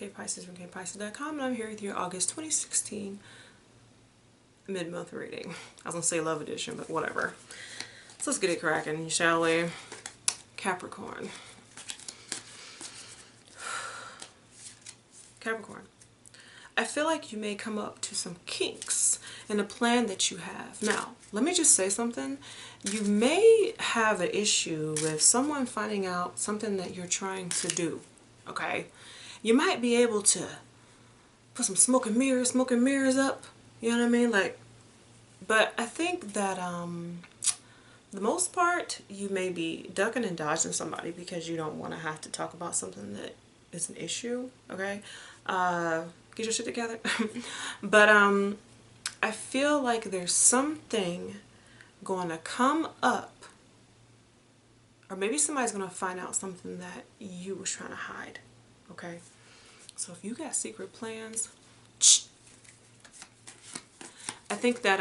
Pisces from KPisces.com, and I'm here with your August 2016 mid-month reading. I was gonna say love edition, but whatever. So let's get it cracking, shall we? Capricorn. Capricorn. I feel like you may come up to some kinks in a plan that you have. Now, let me just say something. You may have an issue with someone finding out something that you're trying to do, okay? You might be able to put some smoke and mirrors up, you know what I mean? Like, but I think that the most part, you may be ducking and dodging somebody because you don't want to have to talk about something that is an issue, okay? Get your shit together. But I feel like there's something going to come up, or maybe somebody's going to find out something that you was trying to hide, okay? So if you got secret plans, I think that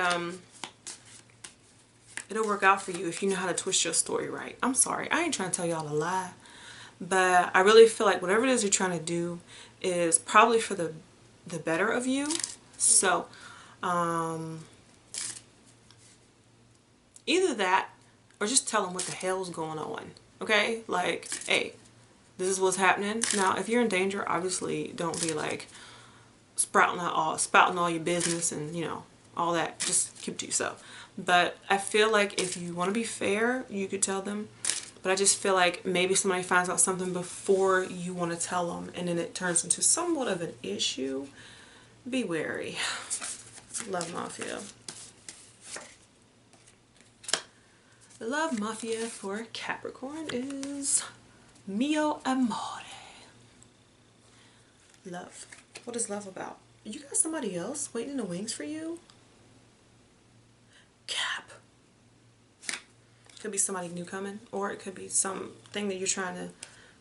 it'll work out for you if you know how to twist your story right. I'm sorry, I ain't trying to tell y'all a lie, but I really feel like whatever it is you're trying to do is probably for the better of you. So either that or just tell them what the hell's going on, okay? Like, hey, this is what's happening. Now, if you're in danger, obviously don't be like spouting all your business and, you know, all that. Just keep it to yourself. But I feel like if you want to be fair, you could tell them. But I just feel like maybe somebody finds out something before you want to tell them, and then it turns into somewhat of an issue. Be wary. Love Mafia. The Love Mafia for Capricorn is Mio Amore. Love. What is love about? You got somebody else waiting in the wings for you? Cap. Could be somebody new coming, or it could be something that you're trying to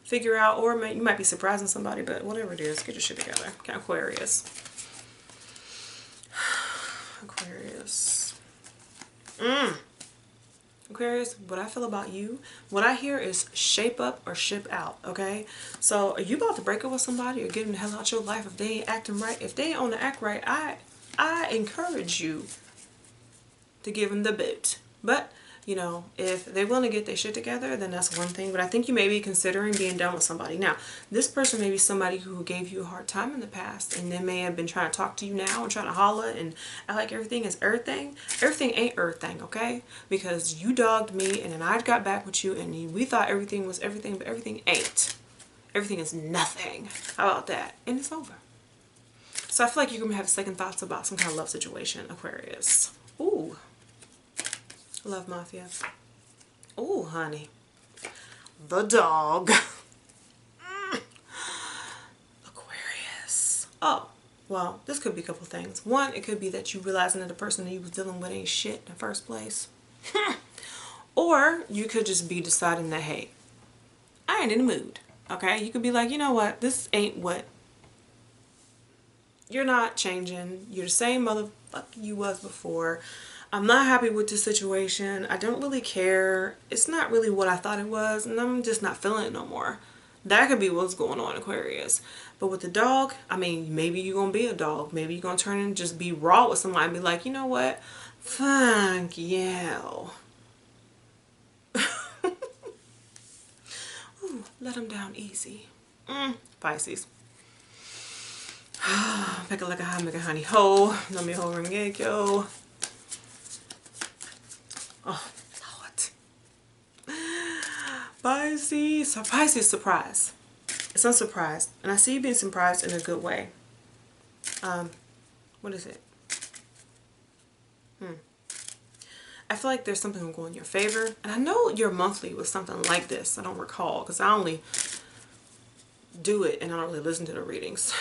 figure out, or you might be surprising somebody, but whatever it is, get your shit together. Okay, Aquarius. Aquarius. Aquarius, what I feel about you, what I hear is shape up or ship out, okay? So are you about to break up with somebody or get them the hell out your life if they ain't acting right? If they ain't on the act right, I encourage you to give them the boot. But, you know, if they want to get their shit together, then that's one thing. But I think you may be considering being done with somebody. Now, this person may be somebody who gave you a hard time in the past, and they may have been trying to talk to you now and trying to holler and act like everything is everything. Everything ain't everything, okay? Because you dogged me, and then I got back with you, and we thought everything was everything, but everything ain't. Everything is nothing. How about that? And it's over. So I feel like you're going to have second thoughts about some kind of love situation, Aquarius. Ooh. Love Mafia. Oh, honey. The dog. Aquarius. Oh, well, this could be a couple things. One, it could be that you realizing that the person that you was dealing with ain't shit in the first place. Or you could just be deciding that, hey, I ain't in the mood. Okay? You could be like, you know what? This ain't what. You're not changing. You're the same motherfucker you was before. I'm not happy with this situation. I don't really care. It's not really what I thought it was, and I'm just not feeling it no more. That could be what's going on, Aquarius. But with the dog, I mean, maybe you're going to be a dog. Maybe you're going to turn and just be raw with somebody and be like, you know what? Thank you. Ooh, let them down easy. Pisces. Make it like a high, make a honey ho. No me ho, ring yo. Oh, Lord. Pisces. So Pisces, surprise. It's unsurprised. And I see you being surprised in a good way. What is it? I feel like there's something going in your favor. And I know your monthly was something like this. I don't recall, because I only do it and I don't really listen to the readings.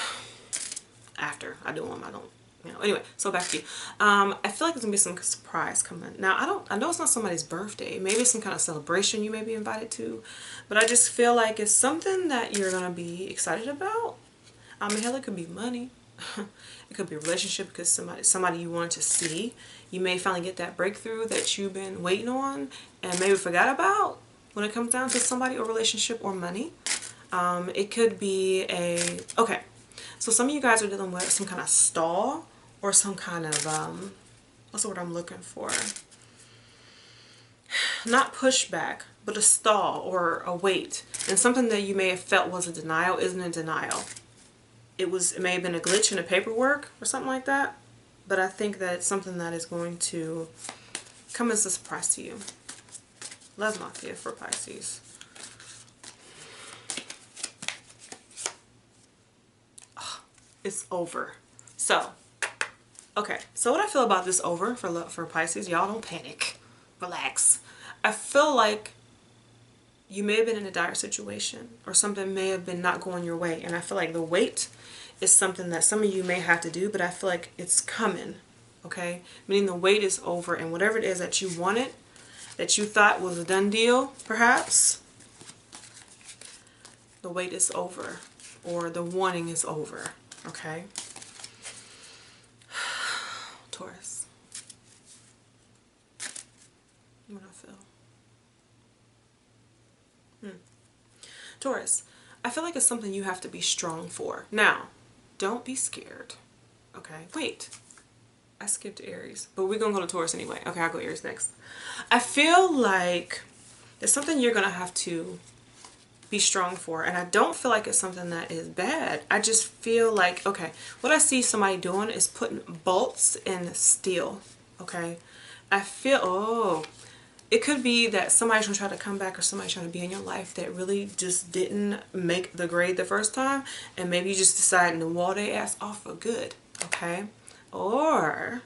After I do them, I don't. You know, anyway, so back to you. I feel like there's gonna be some surprise coming. Now, I know it's not somebody's birthday. Maybe it's some kind of celebration you may be invited to, but I just feel like it's something that you're gonna be excited about. I mean, hell, it could be money. It could be a relationship because somebody you wanted to see. You may finally get that breakthrough that you've been waiting on and maybe forgot about when it comes down to somebody or relationship or money. It could be okay. So some of you guys are dealing with some kind of stall or some kind of, what's the word I'm looking for? Not pushback, but a stall or a wait. And something that you may have felt was a denial isn't a denial. It may have been a glitch in the paperwork or something like that. But I think that it's something that is going to come as a surprise to you. Love Mafia for Pisces. Oh, it's over. So, okay. So what I feel about this over for Pisces, y'all don't panic. Relax. I feel like you may have been in a dire situation or something may have been not going your way. And I feel like the wait is something that some of you may have to do, but I feel like it's coming. Okay? Meaning the wait is over, and whatever it is that you wanted, that you thought was a done deal, perhaps, the wait is over, or the wanting is over. Okay? Taurus. What do I feel? Taurus, I feel like it's something you have to be strong for. Now, don't be scared. Okay? Wait. I skipped Aries, but we're going to go to Taurus anyway. Okay, I'll go Aries next. I feel like it's something you're going to have to be strong for, and I don't feel like it's something that is bad. I just feel like, okay, what I see somebody doing is putting bolts in steel. Okay? I feel, oh, it could be that somebody's going to try to come back, or somebody's trying to be in your life that really just didn't make the grade the first time, and maybe you just decided to wall their ass off for good. Okay? Or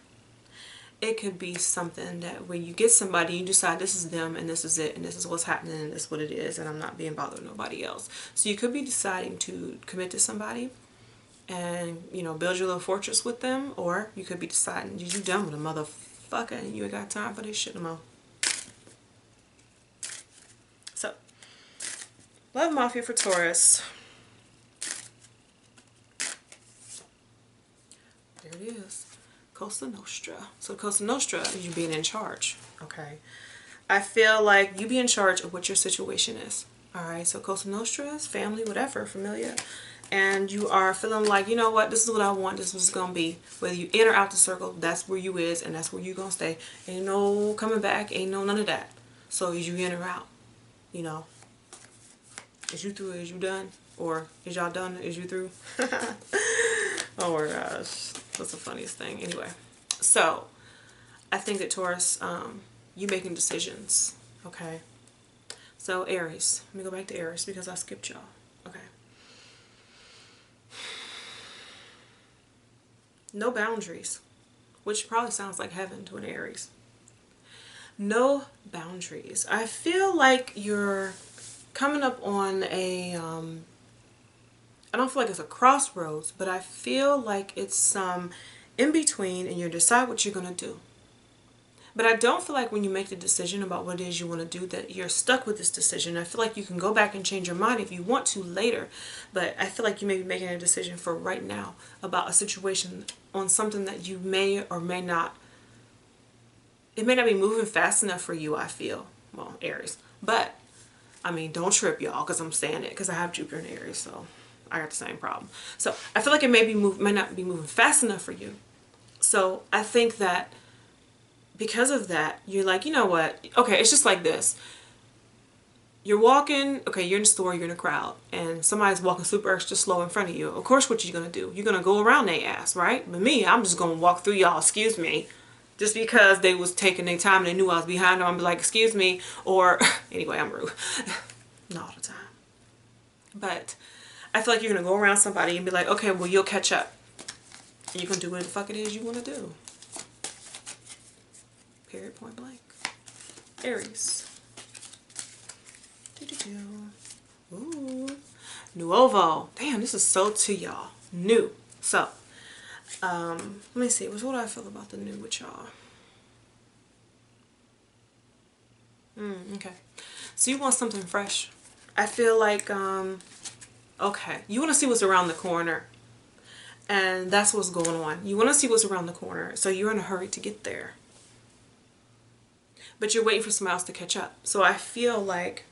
it could be something that when you get somebody, you decide this is them and this is it and this is what's happening and this is what it is and I'm not being bothered with nobody else. So you could be deciding to commit to somebody and, you know, build your little fortress with them, or you could be deciding you done with a motherfucker and you ain't got time for this shit no more. So, Love Mafia for Taurus. There it is. Cosa Nostra. So Cosa Nostra is you being in charge. Okay. I feel like you be in charge of what your situation is. Alright. So Cosa Nostra is family, whatever, familiar. And you are feeling like, you know what, this is what I want, this is what it's going to be. Whether you in or out the circle, that's where you is and that's where you going to stay. Ain't no coming back, ain't no none of that. So is you in or out? You know. Is you through, is you done? Or is y'all done, is you through? Oh my gosh, that's the funniest thing. Anyway, so I think that Taurus, you making decisions, okay? So Aries, let me go back to Aries because I skipped y'all. Okay. No boundaries, which probably sounds like heaven to an Aries. No boundaries. I feel like you're coming up on a I don't feel like it's a crossroads, but I feel like it's some in between and you decide what you're going to do. But I don't feel like when you make the decision about what it is you want to do that you're stuck with this decision. I feel like you can go back and change your mind if you want to later. But I feel like you may be making a decision for right now about a situation on something that you may or may not. It may not be moving fast enough for you, I feel. Well, Aries. But, I mean, don't trip, y'all, because I'm saying it because I have Jupiter in Aries, so I got the same problem. So I feel like it may not be moving fast enough for you. So I think that because of that, you're like, you know what? Okay, it's just like this. You're walking, okay, you're in the store, you're in a crowd, and somebody's walking super extra slow in front of you. Of course, what you're going to do? You're going to go around their ass, right? But me, I'm just going to walk through y'all, excuse me. Just because they was taking their time and they knew I was behind them, I'm like, excuse me. Or, anyway, I'm rude. Not all the time. But I feel like you're going to go around somebody and be like, okay, well, you'll catch up. And you're going to do what the fuck it is you want to do. Period, point blank. Aries. Ooh. Nuovo. Damn, this is so to y'all. New. So, let me see. What do I feel about the new with y'all? Okay. So you want something fresh. I feel like, okay, you want to see what's around the corner. And that's what's going on. You want to see what's around the corner. So you're in a hurry to get there. But you're waiting for somebody else to catch up. So I feel like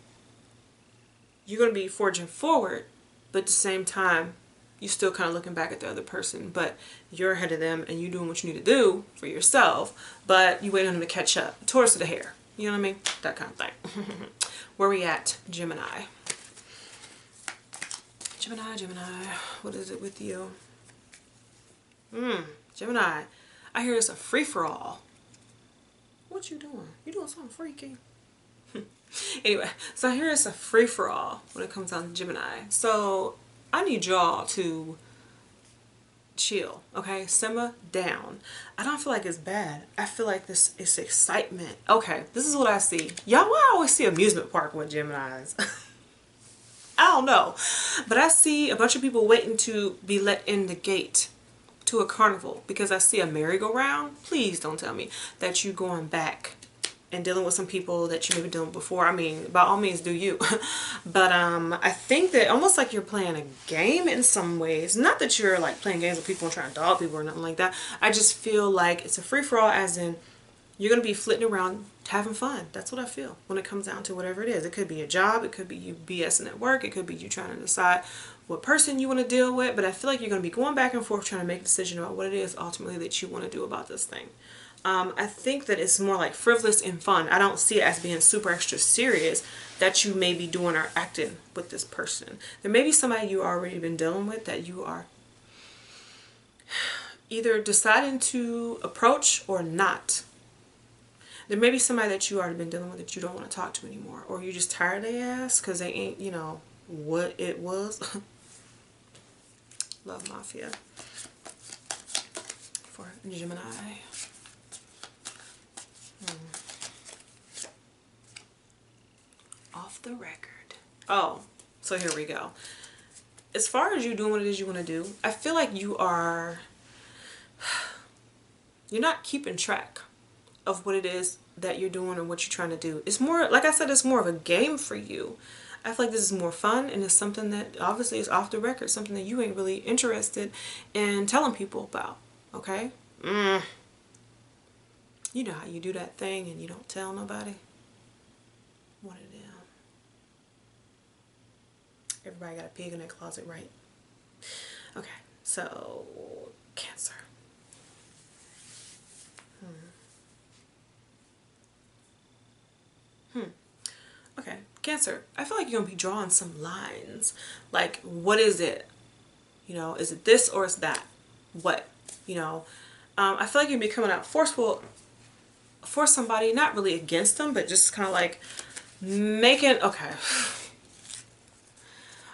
you're going to be forging forward, but at the same time, you still kind of looking back at the other person, but you're ahead of them and you're doing what you need to do for yourself, but you wait on them to catch up. Taurus of the hair, you know what I mean? That kind of thing. Where we at, Gemini? Gemini, what is it with you? Gemini, I hear it's a free-for-all. What you doing? You doing something freaky. Anyway, so I hear it's a free-for-all when it comes down to Gemini. So I need y'all to chill, okay? Simmer down. I don't feel like it's bad. I feel like this is excitement. Okay, this is what I see. Y'all, why I always see amusement park with Geminis? I don't know. But I see a bunch of people waiting to be let in the gate to a carnival because I see a merry-go-round. Please don't tell me that you going back and dealing with some people that you maybe dealing with before. I mean, by all means, do you. But I think that almost like you're playing a game in some ways. Not that you're like playing games with people and trying to dog people or nothing like that. I just feel like it's a free-for-all, as in you're going to be flitting around having fun. That's what I feel when it comes down to whatever it is. It could be a job. It could be you BSing at work. It could be you trying to decide what person you want to deal with. But I feel like you're going to be going back and forth trying to make a decision about what it is ultimately that you want to do about this thing. I think that it's more like frivolous and fun. I don't see it as being super extra serious that you may be doing or acting with this person. There may be somebody you already been dealing with that you are either deciding to approach or not. There may be somebody that you already been dealing with that you don't want to talk to anymore, or you're just tired of their ass because they ain't, you know, what it was. Love Mafia for Gemini. Off the record. Oh, so here we go. As far as you doing what it is you want to do, I feel like you're not keeping track of what it is that you're doing or what you're trying to do. It's more, like I said, it's more of a game for you. I feel like this is more fun, and it's something that obviously is off the record, something that you ain't really interested in telling people about, okay? You know how you do that thing and you don't tell nobody? What it is. Everybody got a pig in their closet, right? Okay, so Cancer. Okay, Cancer, I feel like you're going to be drawing some lines. Like, what is it? You know, is it this or is that? What? You know, I feel like you're going to be coming out forceful for somebody, not really against them, but just kind of like making, okay.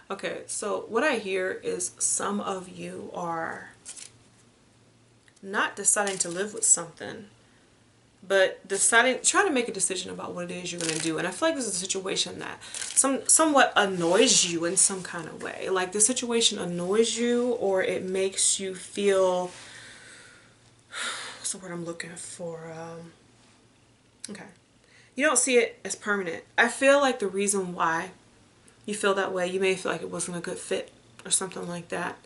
Okay, so what I hear is some of you are not deciding to live with something, but trying to make a decision about what it is you're going to do. And I feel like this is a situation that somewhat annoys you in some kind of way. Like the situation annoys you, or it makes you feel, what's the word I'm looking for? Okay. You don't see it as permanent. I feel like the reason why you feel that way, you may feel like it wasn't a good fit or something like that.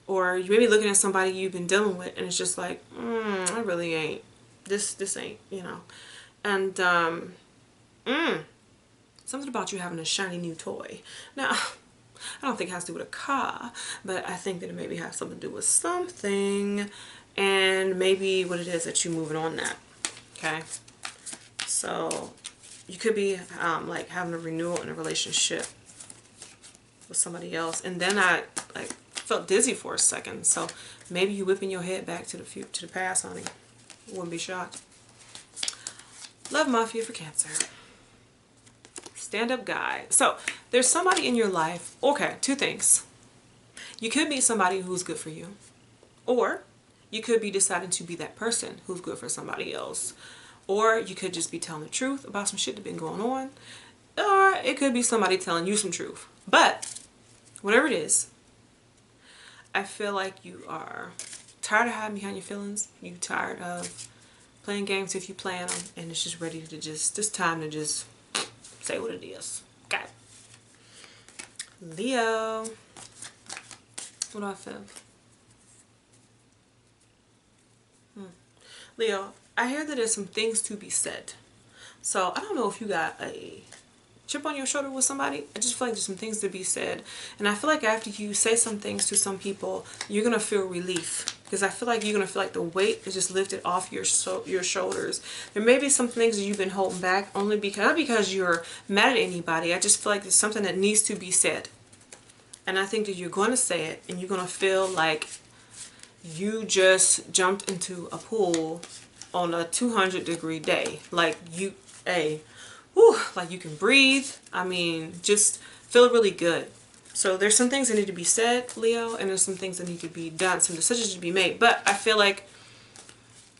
Or you may be looking at somebody you've been dealing with and it's just like, I really ain't. This ain't, you know. And something about you having a shiny new toy. Now, I don't think it has to do with a car, but I think that it maybe has something to do with something, and maybe what it is that you're moving on that. Okay, so you could be like having a renewal in a relationship with somebody else, and then I like felt dizzy for a second. So maybe you whipping your head back to the past, honey. Wouldn't be shocked. Love Mafia for Cancer. Stand-up guy. So there's somebody in your life. Okay, two things. You could meet somebody who's good for you, or you could be deciding to be that person who's good for somebody else, or you could just be telling the truth about some shit that's been going on, or it could be somebody telling you some truth. But whatever it is, I feel like you are tired of hiding behind your feelings. You tired of playing games if you plan them, and it's just ready to just time to just say what it is. Okay. Leo. What do I feel? Leo, I hear that there's some things to be said. So I don't know if you got a chip on your shoulder with somebody. I just feel like there's some things to be said. And I feel like after you say some things to some people, you're going to feel relief. Because I feel like you're going to feel like the weight is just lifted off your shoulders. There may be some things that you've been holding back, only because, not because you're mad at anybody. I just feel like there's something that needs to be said. And I think that you're going to say it, and you're going to feel like you just jumped into a pool on a 200-degree day. Like you, like you can breathe. I mean, just feel really good. So there's some things that need to be said, Leo, and there's some things that need to be done, some decisions to be made. But I feel like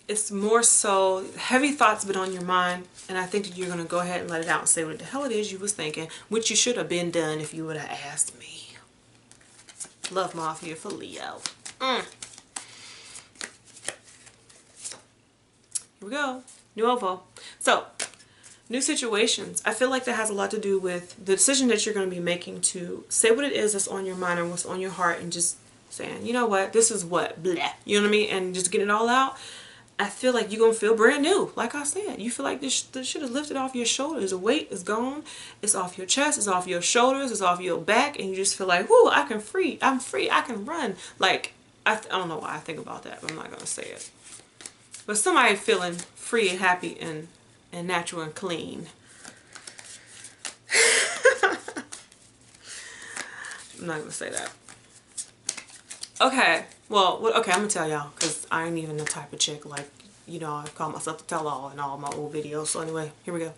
it's more so heavy thoughts been on your mind, and I think that you're going to go ahead and let it out and say what the hell it is you was thinking, which you should have been done if you would have asked me. Love Mafia for Leo. Here we go. Nuovo. So, new situations. I feel like that has a lot to do with the decision that you're going to be making to say what it is that's on your mind and what's on your heart, and just saying, you know what, this is what, blah. You know what I mean? And just getting it all out. I feel like you're going to feel brand new. Like I said, you feel like this shit is lifted off your shoulders. The weight is gone. It's off your chest. It's off your shoulders. It's off your back. And you just feel like, whoo, I'm free. I can run. Like, I don't know why I think about that, but I'm not going to say it. But somebody feeling free and happy and natural and clean. I'm not going to say that. Okay, well, okay, I'm gonna tell y'all, because I ain't even the type of chick, like, you know, I call myself the tell-all in all my old videos. So anyway, here we go.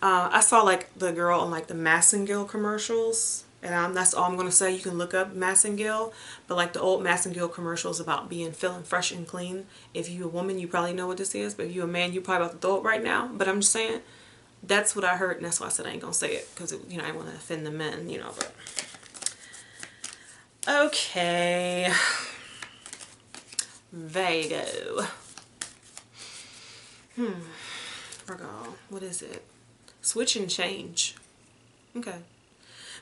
I saw, like, the girl on, like, the Massengill commercials, and that's all I'm gonna say. You can look up Massengill, but, like, the old Massengill commercials about feeling fresh and clean. If you're a woman, you probably know what this is, but if you're a man, you probably about to throw it right now. But I'm just saying, that's what I heard, and that's why I said I ain't gonna say it, because, you know, I want to offend the men, you know, but... Okay, Virgo. Virgo, what is it? Switch and change. Okay.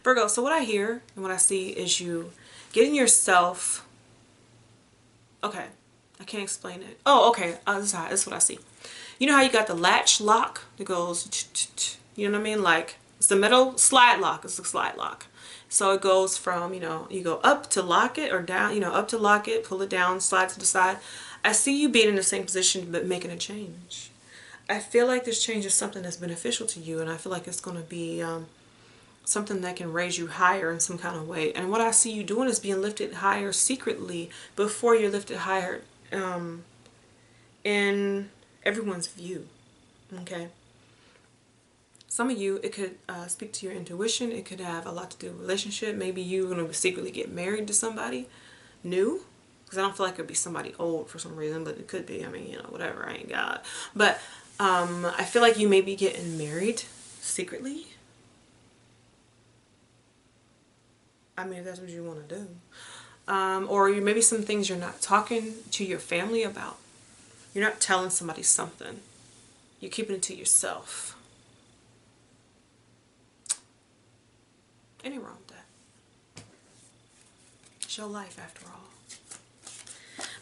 Virgo, so what I hear and what I see is you getting yourself... Okay, I can't explain it. Oh, okay, this is what I see. You know how you got the latch lock that goes... You know what I mean? Like, it's the metal slide lock. It's the slide lock. So it goes from, you know, you go up to lock it, or down, you know, up to lock it, pull it down, slide to the side. I see you being in the same position but making a change. I feel like this change is something that's beneficial to you, and I feel like it's going to be something that can raise you higher in some kind of way. And what I see you doing is being lifted higher secretly before you're lifted higher in everyone's view. Okay? Some of you, it could speak to your intuition. It could have a lot to do with relationship. Maybe you're going to secretly get married to somebody new. Because I don't feel like it would be somebody old for some reason, but it could be. I mean, you know, whatever. I ain't God. But I feel like you may be getting married secretly. I mean, if that's what you want to do. Or maybe some things you're not talking to your family about. You're not telling somebody something. You're keeping it to yourself. Anything wrong with that? It's your life after all.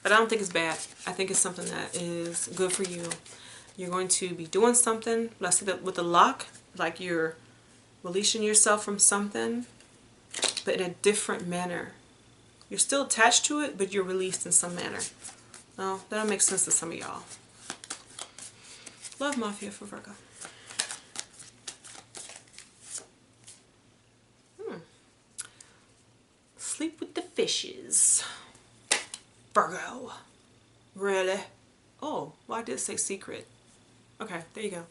But I don't think it's bad. I think it's something that is good for you. You're going to be doing something. But I see that with the lock, like you're releasing yourself from something, but in a different manner. You're still attached to it, but you're released in some manner. Oh, that'll make sense to some of y'all. Love Mafia for Virgo. Sleep with the fishes. Virgo. Really? Oh, well, I did say secret. Okay, there you go.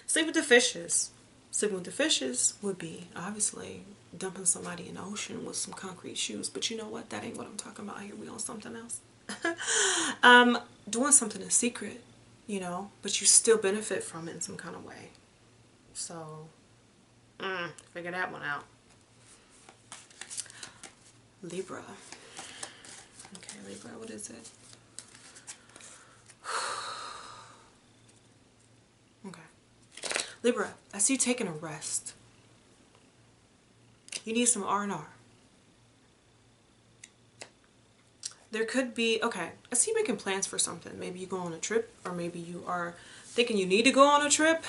Sleep with the fishes. Sleeping with the fishes would be, obviously, dumping somebody in the ocean with some concrete shoes. But you know what? That ain't what I'm talking about here. We on something else. Doing something in secret, you know, but you still benefit from it in some kind of way. So, figure that one out. Libra. Okay, Libra, what is it? Okay. Libra, I see you taking a rest. You need some R&R. There could be, okay, I see you making plans for something. Maybe you go on a trip, or maybe you are thinking you need to go on a trip.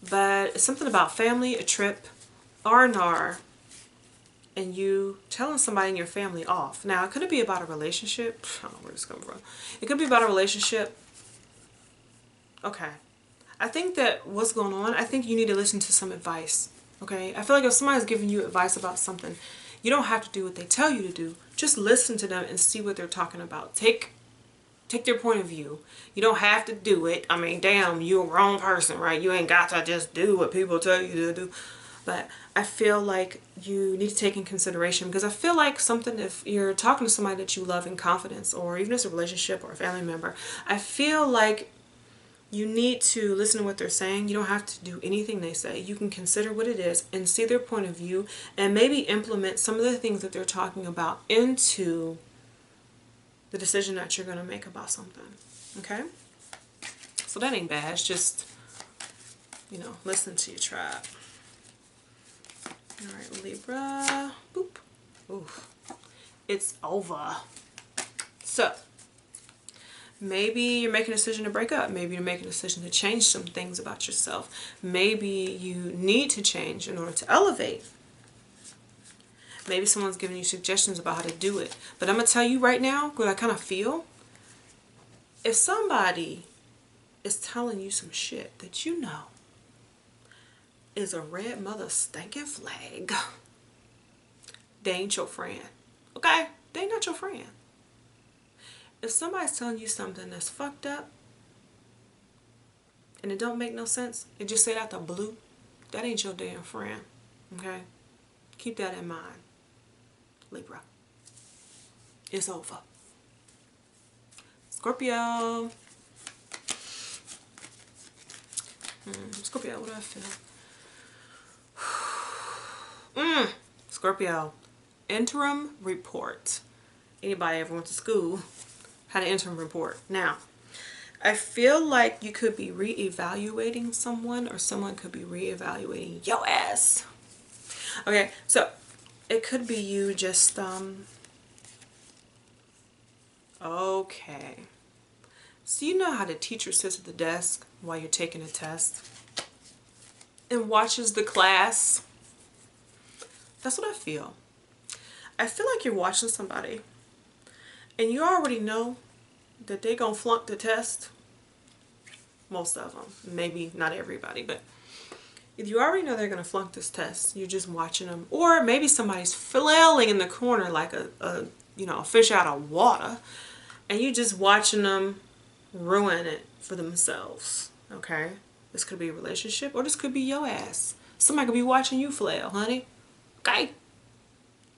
but it's something about family, a trip, R&R, and you telling somebody in your family off. Now, could it be about a relationship? I don't know where it's coming from. It could be about a relationship. Okay. I think that what's going on, I think you need to listen to some advice. Okay? I feel like if somebody's giving you advice about something, you don't have to do what they tell you to do. Just listen to them and see what they're talking about. Take their point of view. You don't have to do it. I mean, damn, you're a wrong person, right? You ain't got to just do what people tell you to do. But I feel like you need to take in consideration, because I feel like something, if you're talking to somebody that you love in confidence, or even as a relationship or a family member, I feel like you need to listen to what they're saying. You don't have to do anything they say. You can consider what it is and see their point of view, and maybe implement some of the things that they're talking about into the decision that you're going to make about something. Okay? So that ain't bad. It's just, you know, listen to your tribe. Alright, Libra. Boop. Oof. It's over. So, maybe you're making a decision to break up. Maybe you're making a decision to change some things about yourself. Maybe you need to change in order to elevate. Maybe someone's giving you suggestions about how to do it. But I'm going to tell you right now what I kind of feel. If somebody is telling you some shit that you know is a red mother stinking flag, they ain't your friend. Okay? They ain't not your friend. If somebody's telling you something that's fucked up and it don't make no sense, it just said out the blue, that ain't your damn friend. Okay? Keep that in mind. Libra. It's over. Scorpio. Scorpio, what do I feel? Scorpio. Interim report. Anybody ever went to school had an interim report. Now, I feel like you could be re-evaluating someone, or someone could be re-evaluating your ass. Okay, so it could be you just, okay. So you know how the teacher sits at the desk while you're taking a test and watches the class? That's what I feel. I feel like you're watching somebody and you already know that they're going to flunk the test. Most of them. Maybe not everybody, but if you already know they're going to flunk this test, you're just watching them. Or maybe somebody's flailing in the corner like a fish out of water, and you're just watching them ruin it for themselves. Okay? This could be a relationship, or this could be your ass. Somebody could be watching you flail, honey. Okay?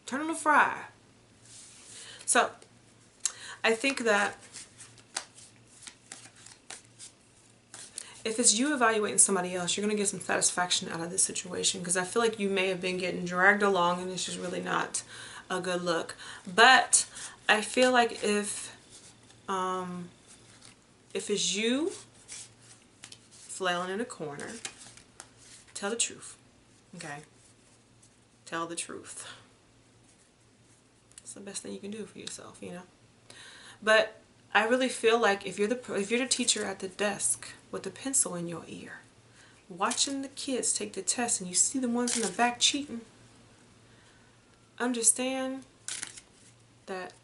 Turn on the fryer. So, I think that if it's you evaluating somebody else, you're going to get some satisfaction out of this situation, because I feel like you may have been getting dragged along and it's just really not a good look. But I feel like if it's you flailing in a corner, tell the truth. Okay? Tell the truth. It's the best thing you can do for yourself, you know? But I really feel like if you're the teacher at the desk with a pencil in your ear, watching the kids take the test, and you see the ones in the back cheating, understand that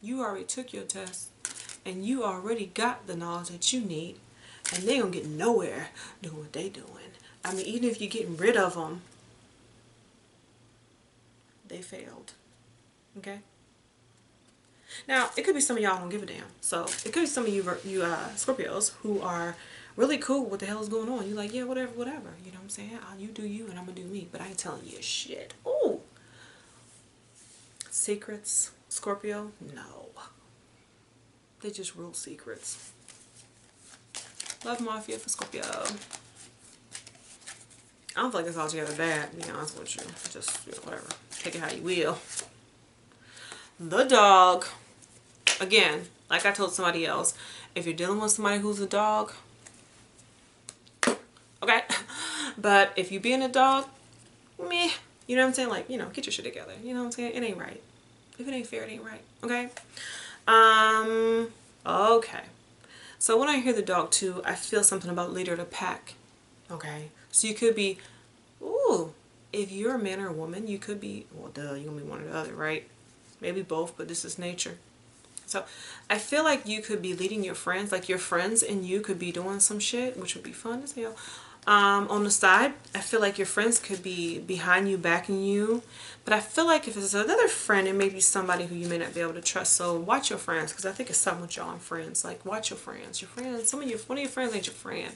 you already took your test and you already got the knowledge that you need, and they don't get nowhere doing what they doing. I mean, even if you're getting rid of them, they failed. Okay? Now, it could be some of y'all don't give a damn. So, it could be some of you Scorpios who are really cool with what the hell is going on. You're like, yeah, whatever. You know what I'm saying? You do you and I'm going to do me. But I ain't telling you shit. Ooh. Secrets. Scorpio? No. They just rule secrets. Love Mafia for Scorpio. I don't feel like it's altogether bad, to be honest with you. Just, whatever. Take it how you will. The dog. Again, like I told somebody else, if you're dealing with somebody who's a dog, okay? But if you being a dog, meh. You know what I'm saying? Like, get your shit together. You know what I'm saying? It ain't right. If it ain't fair, it ain't right. Okay? Okay. So when I hear the dog too, I feel something about leader of the pack Okay, so you could be, ooh, if you're a man or a woman, you could be, well, duh, you're gonna be one or the other, right? Maybe both, but this is nature. So I feel like you could be leading your friends, like your friends and you could be doing some shit, which would be fun as hell. On the side, I feel like your friends could be behind you, backing you. But I feel like if it's another friend, it may be somebody who you may not be able to trust. So watch your friends, because I think it's something with y'all and friends. Like, watch your friends. Your friends, one of your friends ain't your friend.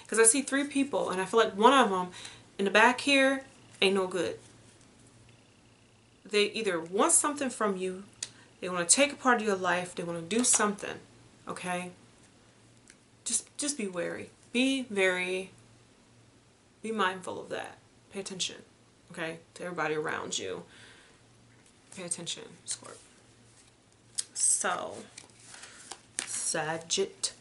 Because I see 3 people, and I feel like one of them in the back here ain't no good. They either want something from you, they want to take a part of your life, they want to do something, okay? Just be wary. Be mindful of that. Pay attention, okay, to everybody around you. Pay attention, Scorp. So, Sagittarius.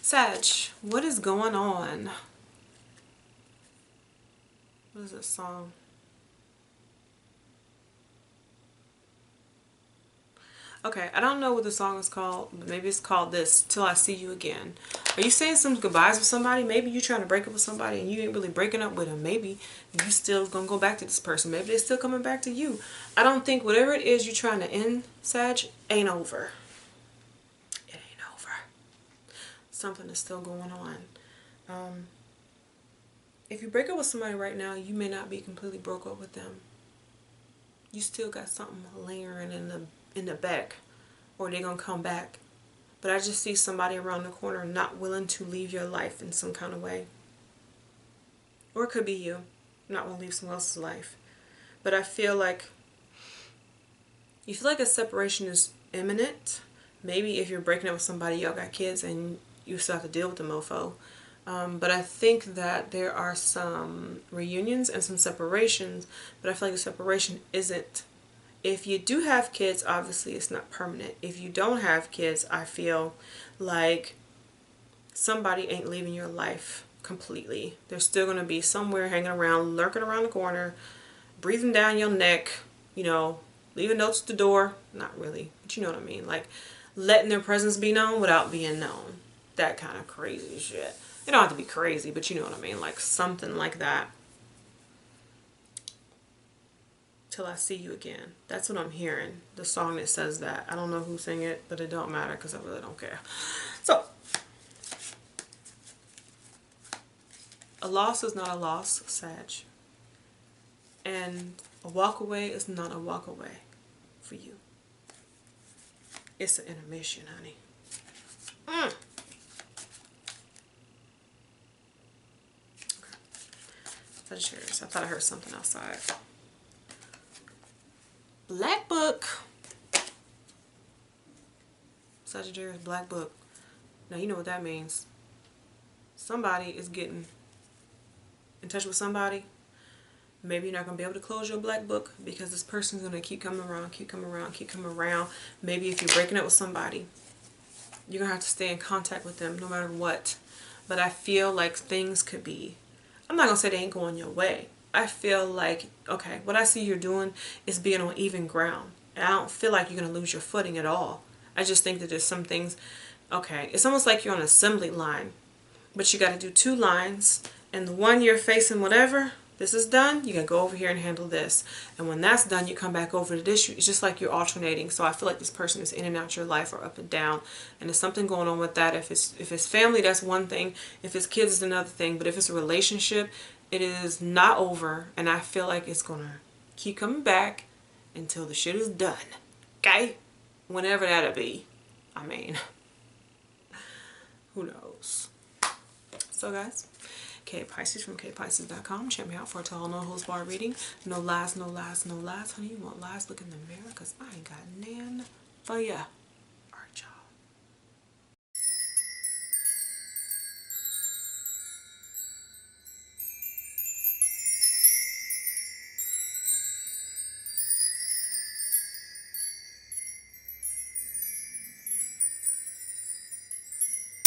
Sag, what is going on? What is this song? Okay, I don't know what the song is called, but maybe it's called this, Till I See You Again. Are you saying some goodbyes with somebody? Maybe you're trying to break up with somebody and you ain't really breaking up with them. Maybe you still gonna go back to this person. Maybe they're still coming back to you. I don't think whatever it is you're trying to end, Sag, ain't over. It ain't over. Something is still going on. If you break up with somebody right now, you may not be completely broke up with them. You still got something lingering in the back, or they're gonna come back. But I just see somebody around the corner not willing to leave your life in some kind of way. Or it could be you, not willing to leave someone else's life. But I feel like you feel like a separation is imminent. Maybe if you're breaking up with somebody, y'all got kids and you still have to deal with the mofo. But I think that there are some reunions and some separations, but I feel like the separation isn't. If you do have kids, obviously it's not permanent. If you don't have kids, I feel like somebody ain't leaving your life completely. They're still going to be somewhere hanging around, lurking around the corner, breathing down your neck, you know, leaving notes at the door. Not really, but you know what I mean. Like letting their presence be known without being known. That kind of crazy shit. It don't have to be crazy, but you know what I mean. Like something like that. Till I See You Again. That's what I'm hearing. The song that says that. I don't know who sang it, but it don't matter because I really don't care. So, a loss is not a loss, Sag. And a walk away is not a walk away for you. It's an intermission, honey. Okay. Sagittarius. I thought I heard something outside. Black Book. Sagittarius, Black Book. Now you know what that means. Somebody is getting in touch with somebody. Maybe you're not going to be able to close your Black Book because this person's going to keep coming around, keep coming around, keep coming around. Maybe if you're breaking up with somebody, you're going to have to stay in contact with them no matter what. But I feel like things could be, I'm not going to say they ain't going your way. I feel like, okay, what I see you're doing is being on even ground. And I don't feel like you're going to lose your footing at all. I just think that there's some things, okay, it's almost like you're on an assembly line. But you got to do 2 lines. And the one you're facing whatever, this is done, you got to go over here and handle this. And when that's done, you come back over to this. It's just like you're alternating. So I feel like this person is in and out your life or up and down. And there's something going on with that. If it's family, that's one thing. If it's kids, it's another thing. But if it's a relationship, it is not over, and I feel like it's gonna keep coming back until the shit is done. Okay? Whenever that'll be. I mean, who knows? So guys, Pisces from kpisces.com. Check me out for a tall, no holds bar reading. No lies, no lies, no lies. Honey, you want lies? Look in the mirror, because I ain't got nan for ya.